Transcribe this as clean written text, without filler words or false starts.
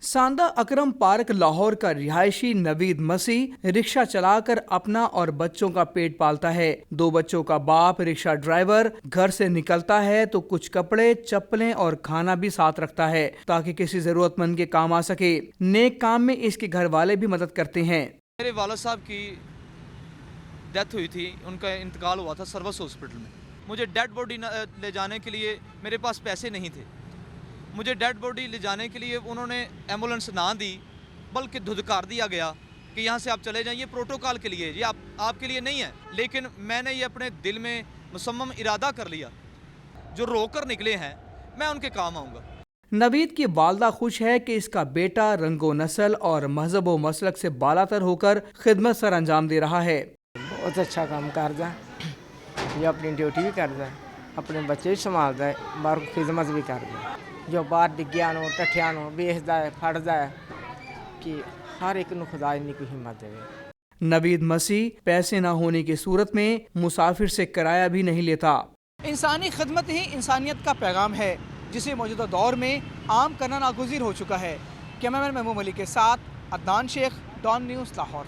ساندہ اکرم park Lahore کا رہائشی نوید مسیح رکشہ چلا کر اپنا اور بچوں کا پیٹ پالتا ہے۔ 2 بچوں کا باپ رکشہ ڈرائیور گھر سے نکلتا ہے تو کچھ کپڑے، چپلیں اور کھانا بھی ساتھ رکھتا ہے تاکہ کسی ضرورت مند کے کام آ سکے۔ نیک کام میں اس کے گھر والے بھی مدد کرتے ہیں۔ میرے والد صاحب کی ڈیتھ ہوئی تھی، ان کا انتقال ہوا تھا سروس ہاسپٹل میں۔ مجھے ڈیڈ باڈی لے جانے کے لیے میرے پاس پیسے نہیں تھے۔ مجھے ڈیڈ باڈی لے جانے کے لیے انہوں نے ایمبولینس نہ دی، بلکہ دھدکار دیا گیا کہ یہاں سے آپ چلے جائیں، یہ پروٹوکال کے لیے، یہ آپ کے لیے نہیں ہے۔ لیکن میں نے یہ اپنے دل میں مصمم ارادہ کر لیا، جو رو کر نکلے ہیں میں ان کے کام آؤں گا۔ نوید کی والدہ خوش ہے کہ اس کا بیٹا رنگ و نسل اور مذہب و مسلک سے بالاتر ہو کر خدمت سر انجام دے رہا ہے۔ بہت اچھا کام کرتا ہے، یہ اپنی ڈیوٹی بھی کرتا ہے، اپنے بچے بھی سنبھالتا ہے، باہر خدمت بھی کرتا ہے۔ جو باہر ڈگیا نو ٹٹھیا نو بیچتا ہے، پھڑتا ہے، کہ ہر ایک نو خدا انی کو ہمت دے۔ نوید مسیح پیسے نہ ہونے کی صورت میں مسافر سے کرایہ بھی نہیں لیتا۔ انسانی خدمت ہی انسانیت کا پیغام ہے، جسے موجودہ دور میں عام کرنا ناگزیر ہو چکا ہے۔ کیمرہ مین محمود علی کے ساتھ عدنان شیخ، ڈان نیوز لاہور۔